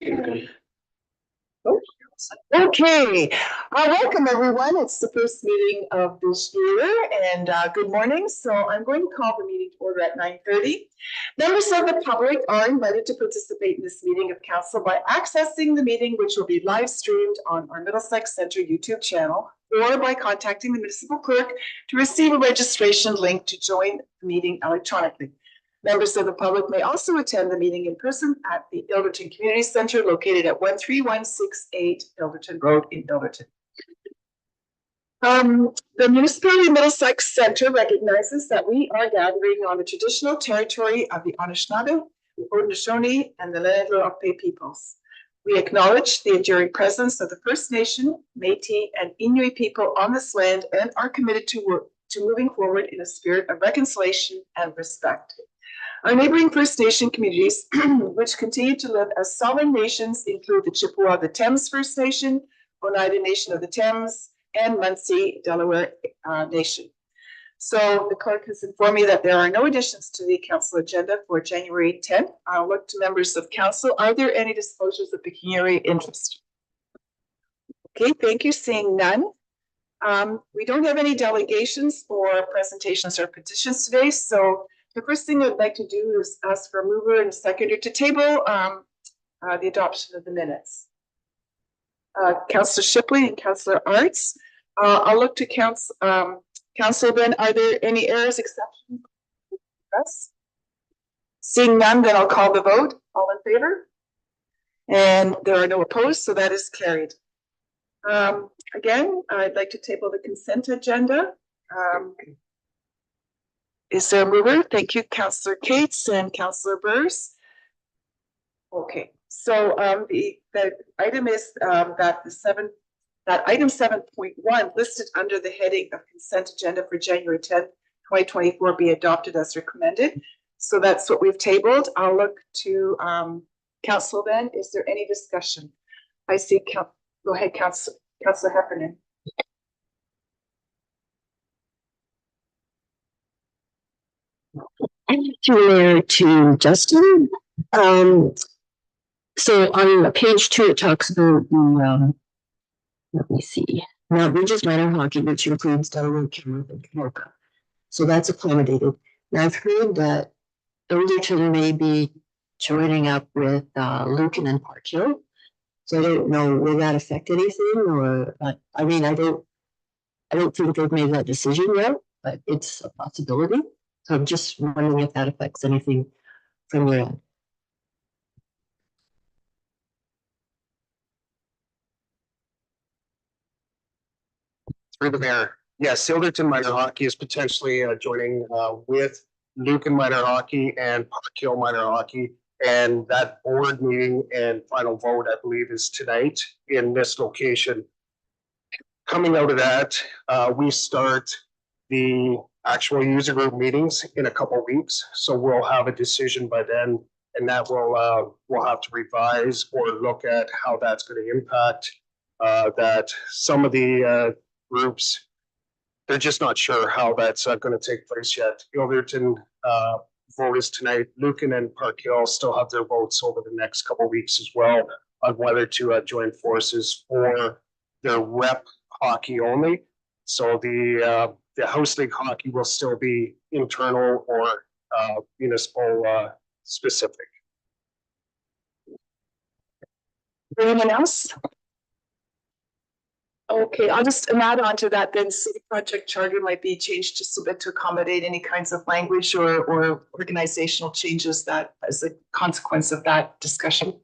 Okay, welcome everyone. It's the first meeting of this year, and good morning. So I'm going to call the meeting to order at 9:30. Members of the public are invited to participate in this meeting of council by accessing the meeting, which will be live streamed on our Middlesex Centre YouTube channel, or by contacting the municipal clerk to receive a registration link to join the meeting electronically. Members of the public may also attend the meeting in person at the Ilderton Community Centre located at 13168 Ilderton Road in Ilderton. The Municipality of Middlesex Centre recognizes that we are gathering on the traditional territory of the Anishinaabe, the Haudenosaunee, and the Lenape peoples. We acknowledge the enduring presence of the First Nation, Métis, and Inuit people on this land and are committed to moving forward in a spirit of reconciliation and respect. Our neighboring First Nation communities, which continue to live as sovereign nations, include the Chippewa of the Thames First Nation, Oneida Nation of the Thames, and Munsee Delaware Nation. So the clerk has informed me that there are no additions to the council agenda for January 10th. I'll look to members of council. Are there any disclosures of pecuniary interest? Okay, thank you. Seeing none. We don't have any delegations or presentations or petitions today, so the first thing I'd like to do is ask for a mover and a seconder to table the adoption of the minutes. Councillor Shipley and Councillor Arts. I'll look to Council then. Are there any errors, exceptions? Yes. Seeing none, then I'll call the vote. All in favor? And there are no opposed, so that is carried. Again, I'd like to table the consent agenda. Is there a mover? Thank you, Councillor Cates and Councillor Burrs. Okay, so the item is that item 7.1 listed under the heading of consent agenda for January 10th, 2024 be adopted as recommended. So that's what we've tabled. I'll look to council then. Is there any discussion? I see. Go ahead, Councillor Heffernan. Similar to Justin. So on page 2, it talks about the, let me see, Mount Ridges Minor Hockey, which includes Delaware, Kenworth, and Kamoka. So that's accommodated. Now I've heard that Ilderton may be joining up with Lucan and Park Hill. So I don't know, will that affect anything? Or I mean, I don't think they've made that decision yet, but it's a possibility. So I'm just wondering if that affects anything from your end. Through the mayor. Yes, Ilderton Minor Hockey is potentially joining with Lucan Minor Hockey and Park Hill Minor Hockey. And that board meeting and final vote, I believe, is tonight in this location. Coming out of that, we start the actual user group meetings in a couple of weeks. So we'll have a decision by then, and that will we'll have to revise or look at how that's going to impact that some of the groups, they're just not sure how that's going to take place yet. Ilderton vote is tonight. Lucan and Park Hill still have their votes over the next couple of weeks as well on whether to join forces for their rep hockey only. So the house league hockey will still be internal or municipal specific. Anyone else? Okay, I'll just add on to that then. City project charter might be changed just a bit to accommodate any kinds of language or organizational changes that as a consequence of that discussion.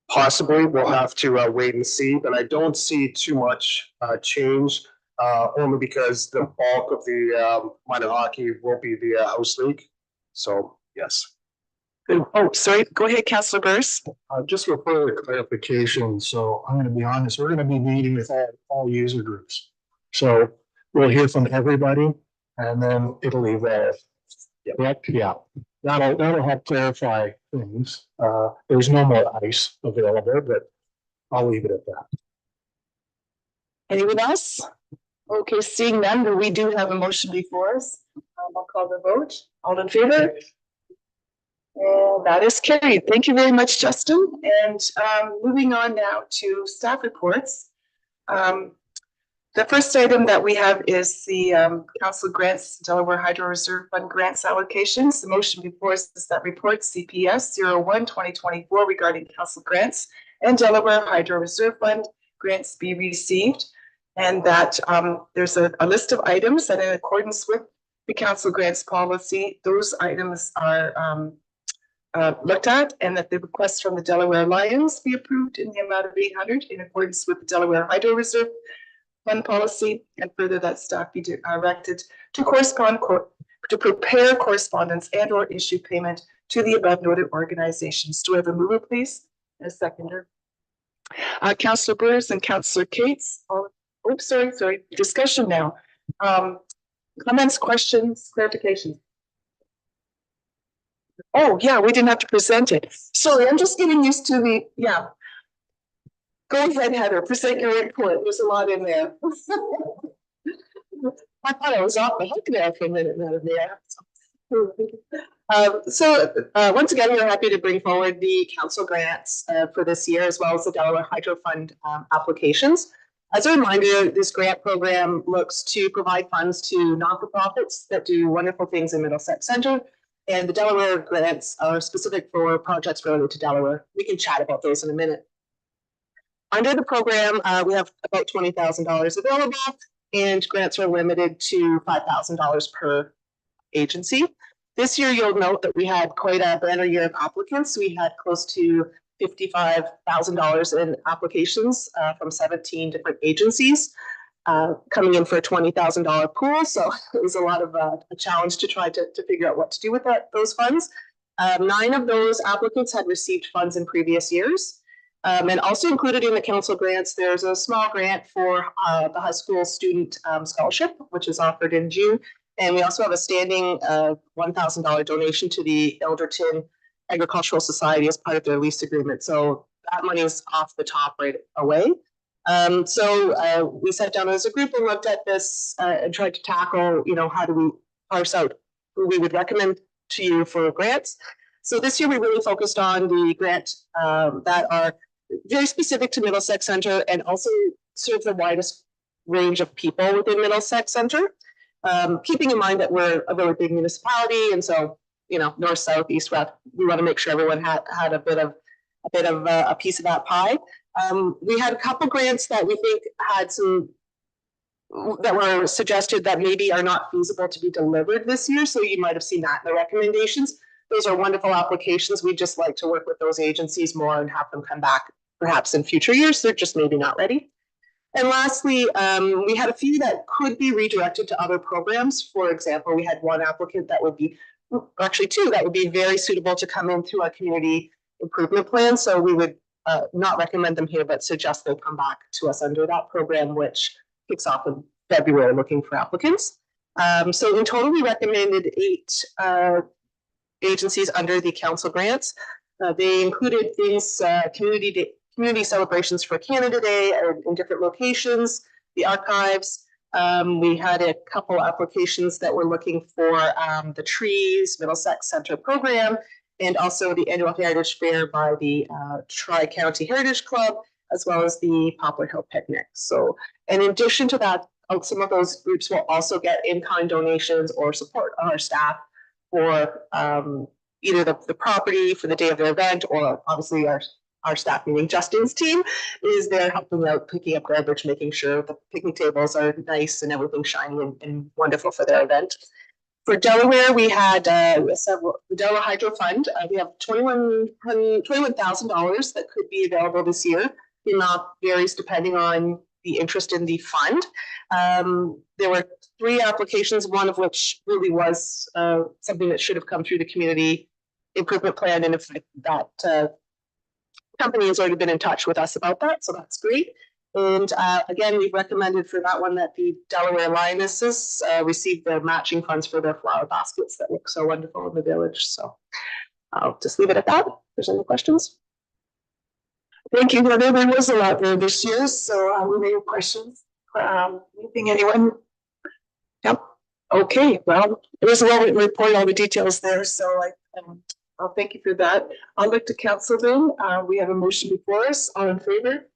Possibly, we'll have to wait and see, but I don't see too much change, only because the bulk of the minor hockey will be the house league. So yes. Oh, sorry. Go ahead, Councillor Burrs. Just for further clarification, so I'm going to be honest, we're going to be meeting with all user groups. So we'll hear from everybody and then it'll evolve. Correct? Yeah. That'll help clarify things. There's no more ice available, but I'll leave it at that. Anyone else? Okay, seeing none, we do have a motion before us. I'll call the vote. All in favor? And that is carried. Thank you very much, Justin. And moving on now to staff reports. The first item that we have is the Council Grants Delaware Hydro Reserve Fund grants allocations. The motion before us is that report CPS 01-2024 regarding council grants and Delaware Hydro Reserve Fund grants be received. And that there's a list of items that in accordance with the council grants policy, those items are looked at, and that the request from the Delaware Lions be approved in the amount of 800 in accordance with the Delaware Hydro Reserve Fund policy, and further that staff be directed to to prepare correspondence and or issue payment to the above noted organizations. Do we have a mover, please? And a seconder. Councillor Burrs and Councillor Cates. Sorry. Discussion now. Comments, questions, clarifications? Oh, yeah, we didn't have to present it. Sorry, I'm just getting used to the, yeah. Go ahead, Heather, present your report. There's a lot in there. I thought I was off the hook there for a minute, Madam Mayor. Once again, we're happy to bring forward the council grants for this year, as well as the Delaware Hydro Fund applications. As a reminder, this grant program looks to provide funds to not-for-profits that do wonderful things in Middlesex Centre. And the Delaware grants are specific for projects related to Delaware. We can chat about those in a minute. Under the program, we have about $20,000 available, and grants are limited to $5,000 per agency. This year, you'll note that we had quite a banner year of applicants. We had close to $55,000 in applications from 17 different agencies, coming in for a $20,000 pool. So it was a lot of a challenge to try to figure out what to do with those funds. 9 of those applicants had received funds in previous years. And also included in the council grants, there's a small grant for the high school student scholarship, which is offered in June. And we also have a standing $1,000 donation to the Elderton Agricultural Society as part of their lease agreement. So that money is off the top right away. We sat down as a group and looked at this and tried to tackle, how do we parse out who we would recommend to you for grants. So this year we really focused on the grant that are very specific to Middlesex Centre and also serve the widest range of people within Middlesex Centre. Keeping in mind that we're a very big municipality, and so north, south, east, west, we want to make sure everyone had a bit of a piece of that pie. We had a couple grants that we think had that were suggested that maybe are not feasible to be delivered this year. So you might have seen that in the recommendations. Those are wonderful applications. We'd just like to work with those agencies more and have them come back perhaps in future years. They're just maybe not ready. And lastly, we had a few that could be redirected to other programs. For example, we had one applicant that would be, actually 2, that would be very suitable to come in through our community improvement plan. So we would not recommend them here, but suggest they come back to us under that program, which kicks off in February, looking for applicants. So in total, we recommended 8 agencies under the council grants. They included things, community celebrations for Canada Day in different locations, the archives. We had a couple applications that were looking for the Trees Middlesex Centre program, and also the annual Heritage Fair by the Tri-County Heritage Club, as well as the Poplar Hill Picnic. So, in addition to that, some of those groups will also get in-kind donations or support our staff for either the property for the day of their event, or obviously our staff, meaning Justin's team, is there helping out, picking up garbage, making sure the picnic tables are nice and everything shiny and wonderful for their event. For Delaware, we had the Delaware Hydro Fund. We have $21,000 that could be available this year. The amount varies depending on the interest in the fund. There were 3 applications, one of which really was something that should have come through the community improvement plan, and if that company has already been in touch with us about that, so that's great. And again, we've recommended for that one that the Delaware Lionesses receive their matching funds for their flower baskets that look so wonderful in the village. So I'll just leave it at that. If there's any questions. Thank you, Heather. There was a lot there this year, so were there any questions? Anything, anyone? Yep. Okay, well, it was a well-written report, all the details there, so I'll thank you for that. I'll look to council then. We have a motion before us. All in favor?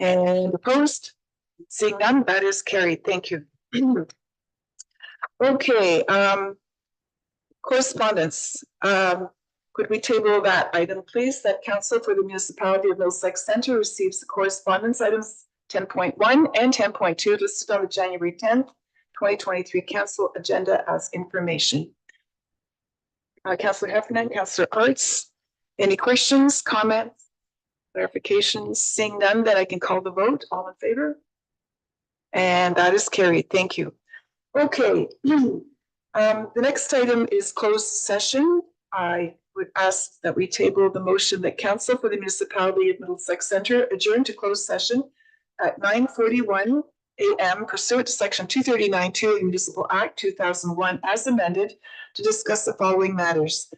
And opposed? Seeing none, that is carried. Thank you. Okay, correspondence. Could we table that item, please? That council for the municipality of Middlesex Centre receives the correspondence items 10.1 and 10.2 listed on the January 10th, 2023 council agenda as information. Councillor Heffernan, Councillor Arts, any questions, comments, clarifications? Seeing none, then I can call the vote. All in favor? And that is carried. Thank you. Okay. The next item is closed session. I would ask that we table the motion that council for the municipality of Middlesex Centre adjourn to closed session at 9:41 a.m. pursuant to section 239(2) of the Municipal Act 2001 as amended to discuss the following matters.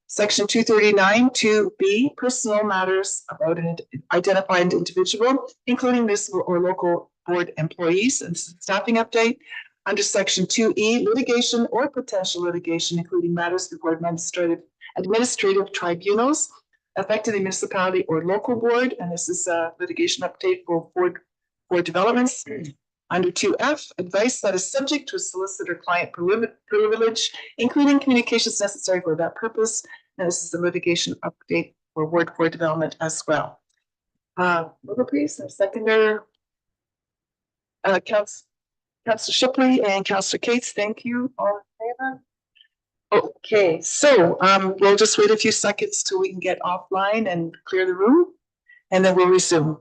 Section 239(2)(b), personal matters about an identified individual, including municipal or local board employees, and staffing update. Under section 2E, litigation or potential litigation, including matters before administrative tribunals affecting the municipality or local board, and this is a litigation update for board developments. Under 2F, advice that is subject to a solicitor-client privilege, including communications necessary for that purpose, and this is a litigation update for Ward 4 development as well. Over please, and seconder, Councillor Shipley and Councillor Cates, thank you. All in favor? Okay, so we'll just wait a few seconds till we can get offline and clear the room, and then we'll resume.